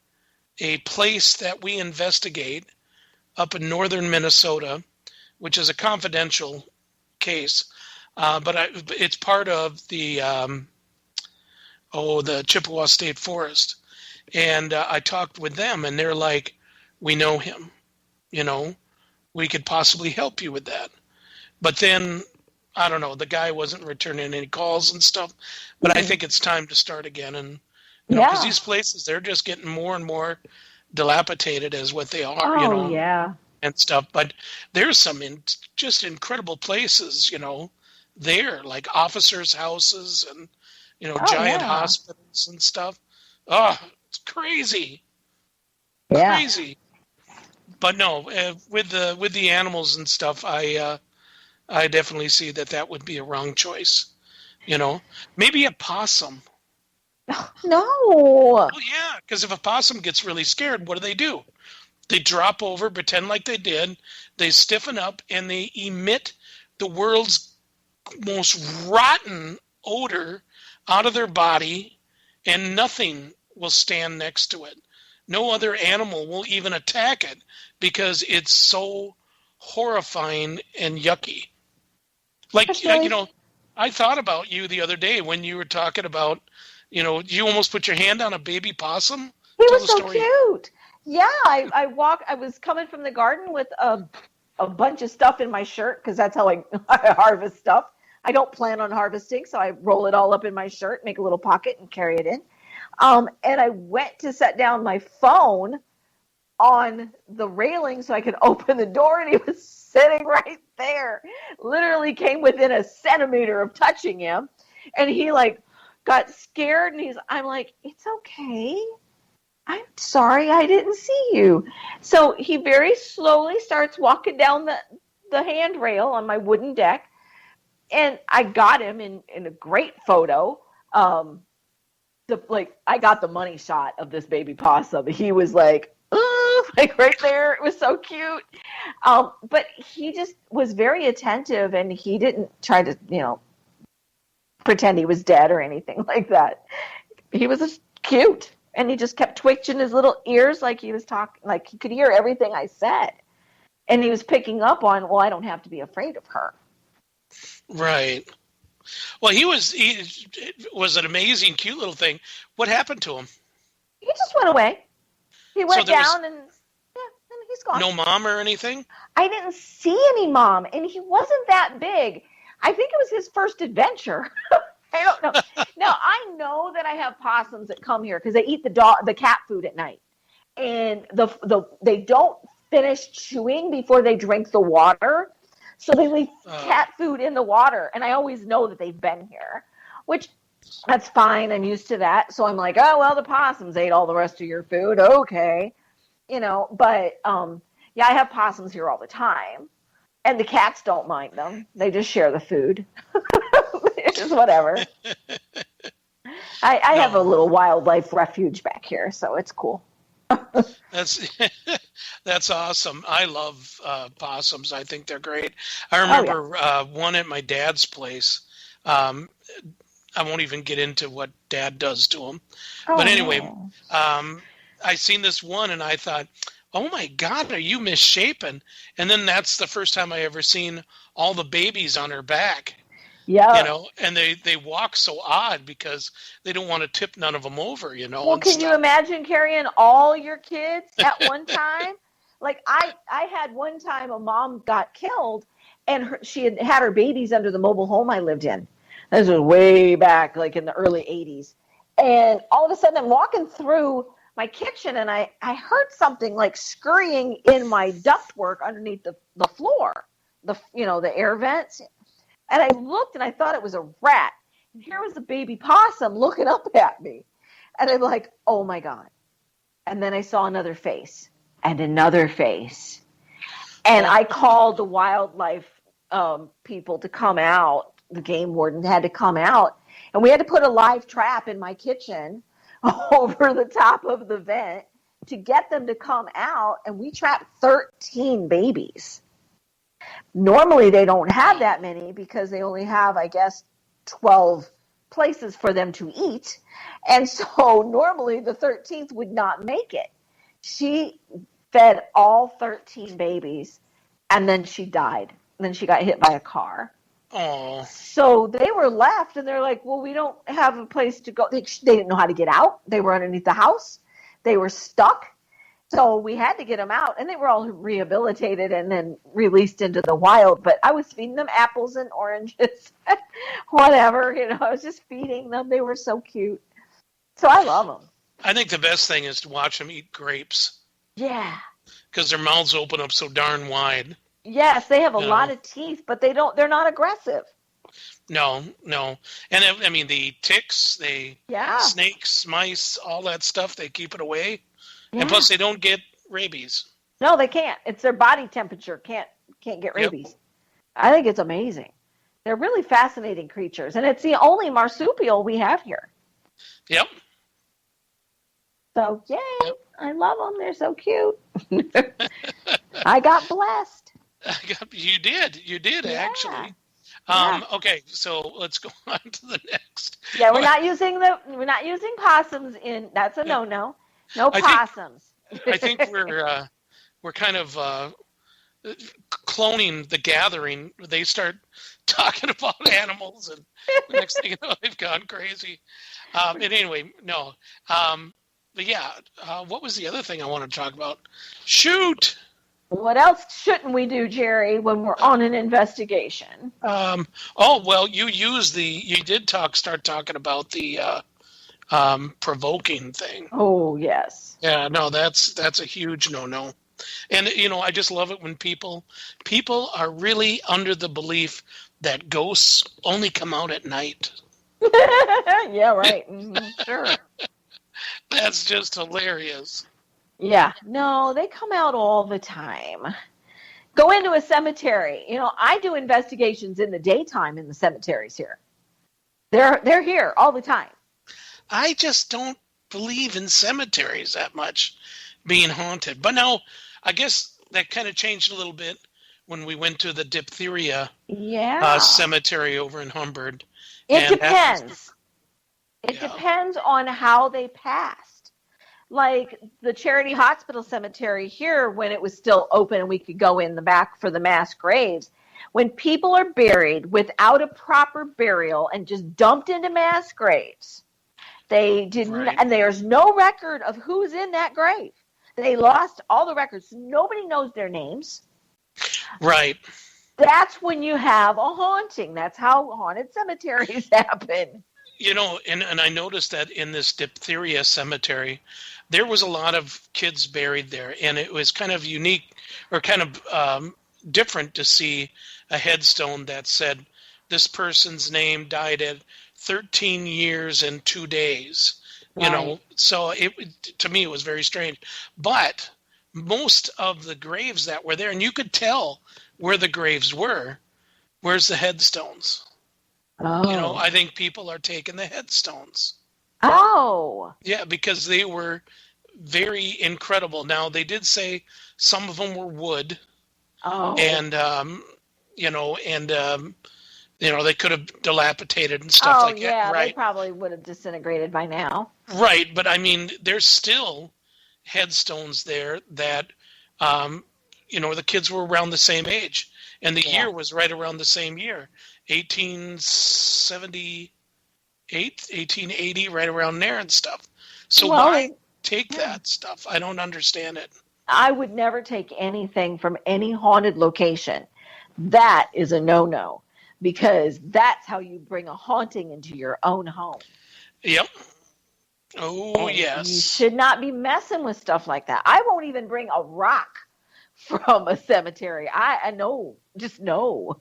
Speaker 4: a place that we investigate up in northern Minnesota, which is a confidential case, but it's part of the Chippewa State Forest. And I talked with them, and they're like, we know him. We could possibly help you with that. But then, I don't know, the guy wasn't returning any calls and stuff. But I think it's time to start again. And, because these places, they're just getting more and more dilapidated as what they are,
Speaker 5: yeah.
Speaker 4: And stuff. But there's some just incredible places, there, like officers' houses and, giant hospitals and stuff. Oh, it's crazy.
Speaker 5: Yeah.
Speaker 4: Crazy. But no, with the animals and stuff, I definitely see that would be a wrong choice. Maybe a possum.
Speaker 5: No.
Speaker 4: Oh yeah, because if a possum gets really scared, what do? They drop over, pretend like they did. They stiffen up, and they emit the world's most rotten odor out of their body, and nothing will stand next to it. No other animal will even attack it because it's so horrifying and yucky. Like, I thought about you the other day when you were talking about, you almost put your hand on a baby possum.
Speaker 5: He was so cute. Yeah, I was coming from the garden with a bunch of stuff in my shirt because that's how I harvest stuff. I don't plan on harvesting, so I roll it all up in my shirt, make a little pocket, and carry it in. And I went to set down my phone on the railing so I could open the door, and he was sitting right there. Literally came within a centimeter of touching him, and he got scared, and I'm like, it's okay. I'm sorry, I didn't see you. So he very slowly starts walking down the handrail on my wooden deck, and I got him in a great photo. I got the money shot of this baby possum. He was right there. It was so cute. But he just was very attentive, and he didn't try to, pretend he was dead or anything like that. He was just cute, and he just kept twitching his little ears like he was talking, like he could hear everything I said. And he was picking up on, well, I don't have to be afraid of her.
Speaker 4: Right. Well, he was an amazing, cute little thing. What happened to him?
Speaker 5: He just went away. He went down and he's gone.
Speaker 4: No mom or anything?
Speaker 5: I didn't see any mom, and he wasn't that big. I think it was his first adventure. I don't know. Now, I know that I have possums that come here because they eat the cat food at night. And they don't finish chewing before they drink the water. So they leave cat food in the water. And I always know that they've been here, which that's fine. I'm used to that. So I'm like, oh, well, the possums ate all the rest of your food. Okay. But I have possums here all the time. And the cats don't mind them. They just share the food. It's just whatever. I have a little wildlife refuge back here, so it's cool.
Speaker 4: That's awesome. I love possums. I think they're great. I remember one at my dad's place. I won't even get into what Dad does to them. But anyway, I seen this one and I thought, oh my God, are you misshapen? And then that's the first time I ever seen all the babies on her back.
Speaker 5: Yeah.
Speaker 4: And they walk so odd because they don't want to tip none of them over,
Speaker 5: Well, can you imagine carrying all your kids at one time? Like I had one time a mom got killed and she had her babies under the mobile home I lived in. This was way back, like in the early 80s. And all of a sudden I'm walking through my kitchen, and I heard something like scurrying in my ductwork underneath the floor, the air vents. And I looked, and I thought it was a rat. And here was a baby possum looking up at me. And I'm like, oh, my God. And then I saw another face and another face. And I called the wildlife people to come out. The game warden had to come out. And we had to put a live trap in my kitchen over the top of the vent to get them to come out. And we trapped 13 babies. Normally, they don't have that many because they only have, I guess, 12 places for them to eat. And so normally the 13th would not make it. She fed all 13 babies, and then she died. And then she got hit by a car.
Speaker 4: Oh.
Speaker 5: So they were left, and they're like, well, we don't have a place to go. They didn't know how to get out. They were underneath the house. They were stuck. So we had to get them out, and they were all rehabilitated and then released into the wild. But I was feeding them apples and oranges, whatever. I was just feeding them. They were so cute. So I love them.
Speaker 4: I think the best thing is to watch them eat grapes.
Speaker 5: Yeah.
Speaker 4: Because their mouths open up so darn wide.
Speaker 5: Yes, they have a lot of teeth, but they're not aggressive.
Speaker 4: No. And I mean, the ticks, snakes, mice, all that stuff, they keep it away. Yeah. And plus, they don't get rabies.
Speaker 5: No, they can't. It's their body temperature can't get rabies. Yep. I think it's amazing. They're really fascinating creatures, and it's the only marsupial we have here.
Speaker 4: Yep.
Speaker 5: So, yay. Yep. I love them. They're so cute. I got blessed.
Speaker 4: You did actually. Okay, so let's go on to the next.
Speaker 5: Yeah, we're not using possums in. That's a no. No possums.
Speaker 4: I think we're kind of cloning The Gathering. They start talking about animals, and the next thing you know, they've gone crazy. But anyway, no. But yeah, what was the other thing I want to talk about? Shoot!
Speaker 5: What else shouldn't we do, Jerry, when we're on an investigation?
Speaker 4: Well, you did start talking about the provoking thing.
Speaker 5: Oh, yes.
Speaker 4: Yeah, no, that's a huge no. And, I just love it when people are really under the belief that ghosts only come out at night.
Speaker 5: Yeah, right. Sure.
Speaker 4: That's just hilarious.
Speaker 5: Yeah. No, they come out all the time. Go into a cemetery. I do investigations in the daytime in the cemeteries here. They're here all the time.
Speaker 4: I just don't believe in cemeteries that much being haunted. But no, I guess that kind of changed a little bit when we went to the diphtheria cemetery over in Humbird.
Speaker 5: It depends. It depends on how they passed. Like the Charity Hospital Cemetery here, when it was still open and we could go in the back for the mass graves, when people are buried without a proper burial and just dumped into mass graves, they didn't, and there's no record of who's in that grave. They lost all the records. Nobody knows their names.
Speaker 4: Right.
Speaker 5: That's when you have a haunting. That's how haunted cemeteries happen.
Speaker 4: And I noticed that in this diphtheria cemetery, there was a lot of kids buried there, and it was kind of unique or kind of different to see a headstone that said this person's name died at 13 years and 2 days. Right. So to me, it was very strange. But most of the graves that were there, and you could tell where the graves were, where's the headstones? Oh. I think people are taking the headstones.
Speaker 5: Oh.
Speaker 4: Yeah, because they were very incredible. Now, they did say some of them were wood.
Speaker 5: Oh.
Speaker 4: And, they could have dilapidated and stuff like that.
Speaker 5: Yeah,
Speaker 4: right?
Speaker 5: They probably would have disintegrated by now.
Speaker 4: Right, but I mean, there's still headstones there that, the kids were around the same age. And the year was right around the same year. 1878, 1880, right around there and stuff. So why take that stuff? I don't understand it.
Speaker 5: I would never take anything from any haunted location. That is a no-no, because that's how you bring a haunting into your own home.
Speaker 4: Yep. Oh,
Speaker 5: And
Speaker 4: yes.
Speaker 5: you should not be messing with stuff like that. I won't even bring a rock from a cemetery. I know, just no.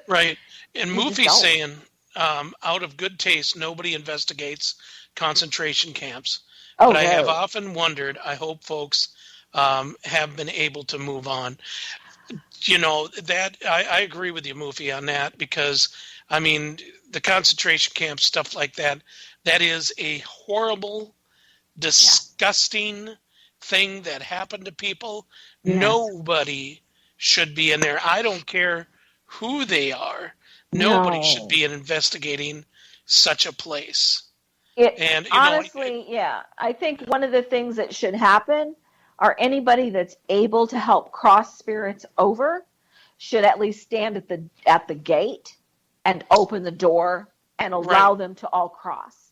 Speaker 4: Right. And
Speaker 5: You just
Speaker 4: Moofy's
Speaker 5: don't.
Speaker 4: saying, out of good taste, nobody investigates concentration camps.
Speaker 5: Oh,
Speaker 4: But I have
Speaker 5: good.
Speaker 4: often wondered, I hope folks have been able to move on. You know, that I agree with you, Moofy, on that, because, I mean, the concentration camp, stuff like that, that is a horrible, disgusting thing that happened to people.
Speaker 5: Yes.
Speaker 4: Nobody should be in there. I don't care who they are. Nobody should be investigating such a place. And
Speaker 5: Honestly, yeah. I think one of the things that should happen are anybody that's able to help cross spirits over should at least stand at the gate and open the door and allow them to all cross.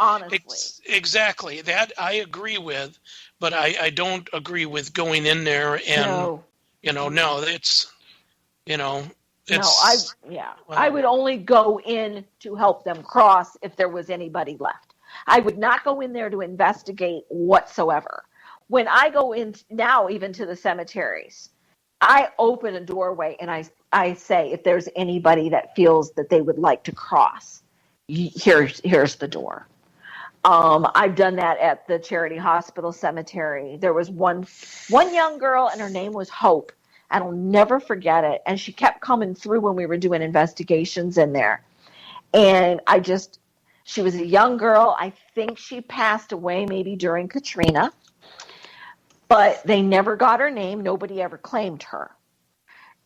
Speaker 5: Honestly.
Speaker 4: Exactly. That I agree with, but I don't agree with going in there and, no, it's, it's.
Speaker 5: I would only go in to help them cross if there was anybody left. I would not go in there to investigate whatsoever. When I go in now, even to the cemeteries, I open a doorway and I say, if there's anybody that feels that they would like to cross, here's the door. I've done that at the Charity Hospital Cemetery. There was one young girl, and her name was Hope. And I'll never forget it. And she kept coming through when we were doing investigations in there. And she was a young girl. I think she passed away maybe during Katrina. But they never got her name. Nobody ever claimed her.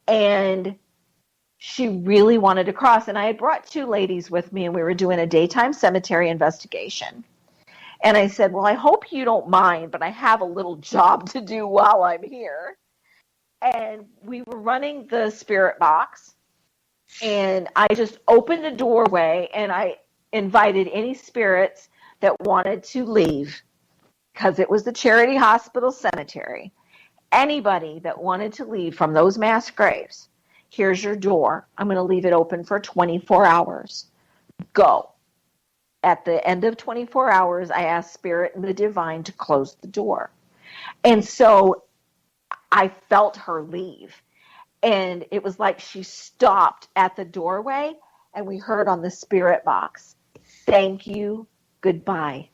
Speaker 5: And she really wanted to cross. And I had brought two ladies with me, and we were doing a daytime cemetery investigation. And I said, well, I hope you don't mind, but I have a little job to do while I'm here. And we were running the spirit box. And I just opened a doorway, and I invited any spirits that wanted to leave, because it was the Charity Hospital Cemetery. Anybody that wanted to leave from those mass graves, here's your door. I'm going to leave it open for 24 hours. Go. At the end of 24 hours, I asked Spirit and the Divine to close the door. And so I felt her leave. And it was like she stopped at the doorway, and we heard on the spirit box, thank you, goodbye.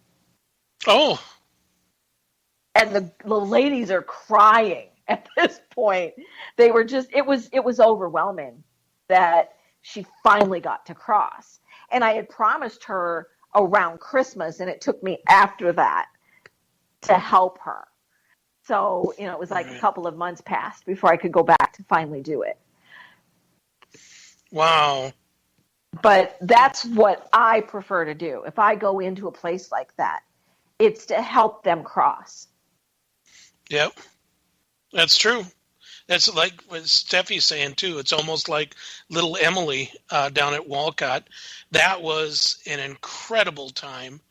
Speaker 4: Oh.
Speaker 5: And the ladies are crying at this point. They were just, it was overwhelming that she finally got to cross. And I had promised her around Christmas, and it took me after that to help her. So, it was like a couple of months passed before I could go back to finally do it.
Speaker 4: Wow.
Speaker 5: But that's what I prefer to do. If I go into a place like that, it's to help them cross.
Speaker 4: Yep. That's true. That's like what Steffi's saying, too. It's almost like little Emily down at Walcott. That was an incredible time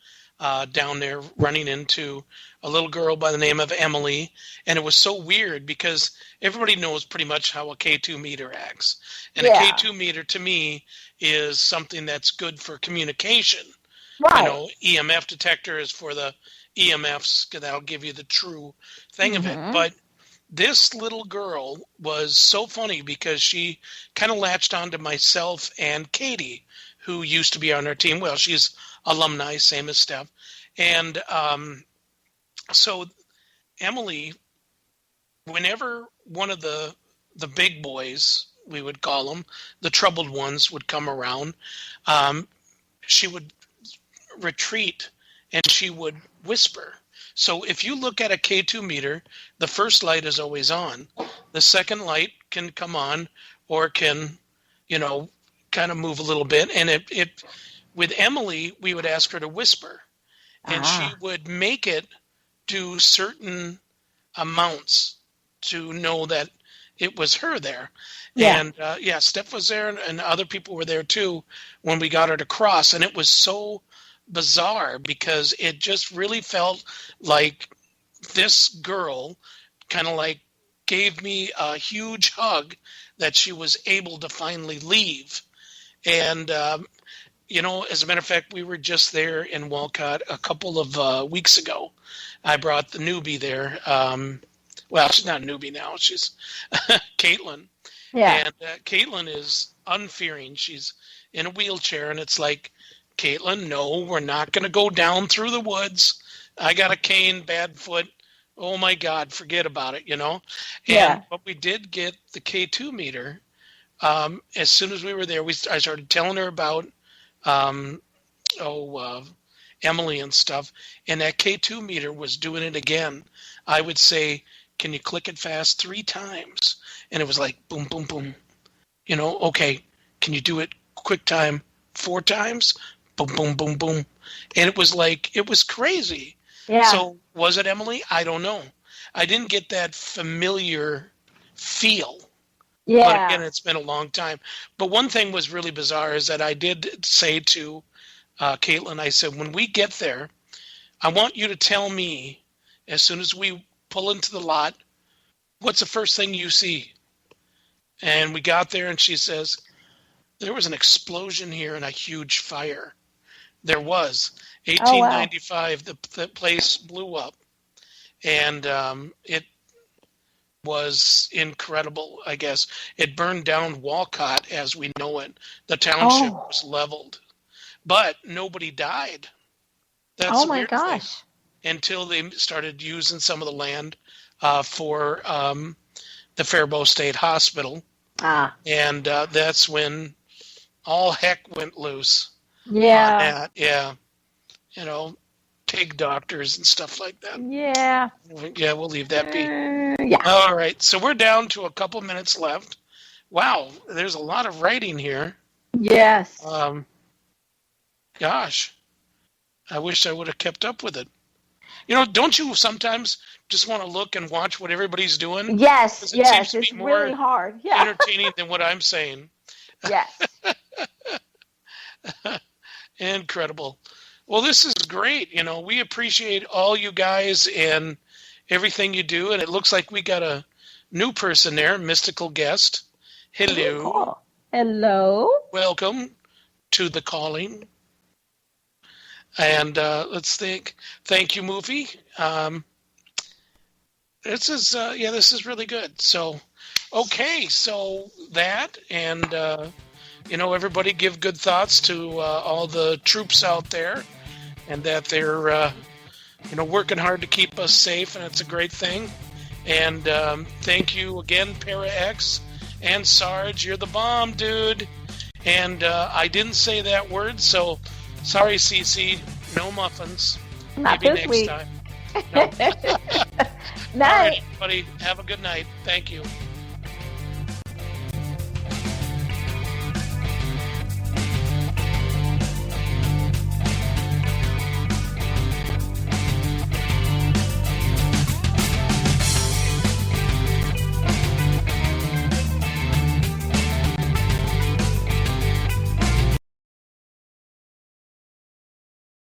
Speaker 4: down there, running into a little girl by the name of Emily. And it was so weird because everybody knows pretty much how a K2 meter acts. And a K2 meter, to me, is something that's good for communication.
Speaker 5: Right.
Speaker 4: EMF detector is for the EMFs, because that'll give you the true thing of it. But this little girl was so funny because she kind of latched onto myself and Katie, who used to be on our team. Well, she's alumni, same as Steph. And so Emily, whenever one of the big boys, we would call them, the troubled ones, would come around, she would retreat and she would whisper. So if you look at a K2 meter, the first light is always on. The second light can come on or can, kind of move a little bit. And it with Emily, we would ask her to whisper. And she would make it do certain amounts to know that it was her there. Yeah. And Steph was there and other people were there too when we got her to cross. And it was so bizarre because it just really felt like this girl kind of like gave me a huge hug that she was able to finally leave. And as a matter of fact, we were just there in Walcott a couple of weeks ago. I brought the newbie there. Well, she's not a newbie now. She's Caitlin.
Speaker 5: Yeah.
Speaker 4: And Caitlin is unfearing. She's in a wheelchair, and it's like, Caitlin, no, we're not going to go down through the woods. I got a cane, bad foot. Oh, my God, forget about it,
Speaker 5: Yeah.
Speaker 4: But we did get the K2 meter. As soon as we were there, I started telling her about Emily and stuff, and that K2 meter was doing it again. I would say, can you click it fast 3 times? And it was like, boom, boom, boom. Okay, can you do it quick time 4 times? Boom, boom, boom, boom. And it was like, it was crazy.
Speaker 5: Yeah.
Speaker 4: So was it Emily? I don't know. I didn't get that familiar feel.
Speaker 5: Yeah.
Speaker 4: But again, it's been a long time. But one thing was really bizarre is that I did say to Caitlin, I said, when we get there, I want you to tell me, as soon as we pull into the lot, what's the first thing you see? And we got there, and she says, there was an explosion here and a huge fire. There was. 1895, the place blew up. And it was incredible, I guess. It burned down Walcott as we know it. The township was leveled. But nobody died. That's
Speaker 5: Oh
Speaker 4: the
Speaker 5: my
Speaker 4: weird
Speaker 5: gosh.
Speaker 4: thing. Until they started using some of the land for the Faribault State Hospital. And that's when all heck went loose.
Speaker 5: Yeah.
Speaker 4: Yeah. Pig doctors and stuff like that.
Speaker 5: Yeah.
Speaker 4: Yeah, we'll leave that be.
Speaker 5: Yeah.
Speaker 4: All right, so we're down to a couple minutes left. Wow, there's a lot of writing here.
Speaker 5: Yes.
Speaker 4: Gosh, I wish I would have kept up with it. Don't you sometimes just want to look and watch what everybody's doing?
Speaker 5: Yes.
Speaker 4: It
Speaker 5: Yes.
Speaker 4: seems to be
Speaker 5: It's
Speaker 4: more
Speaker 5: really hard. Yeah.
Speaker 4: entertaining than what I'm saying.
Speaker 5: Yes.
Speaker 4: Incredible. Well, this is great. We appreciate all you guys and everything you do. And it looks like we got a new person there, mystical guest. Hello.
Speaker 5: Cool. Hello.
Speaker 4: Welcome to the calling. And let's think. Thank you, movie. This is really good. So, okay. So that, and, everybody give good thoughts to all the troops out there, and that they're, working hard to keep us safe, and it's a great thing. And thank you again, Para X and Sarge. You're the bomb, dude. And I didn't say that word, so sorry, Cece. No muffins.
Speaker 5: Not
Speaker 4: Maybe
Speaker 5: this
Speaker 4: next
Speaker 5: week.
Speaker 4: time. No.
Speaker 5: Night.
Speaker 4: All right, everybody. Have a good night. Thank you.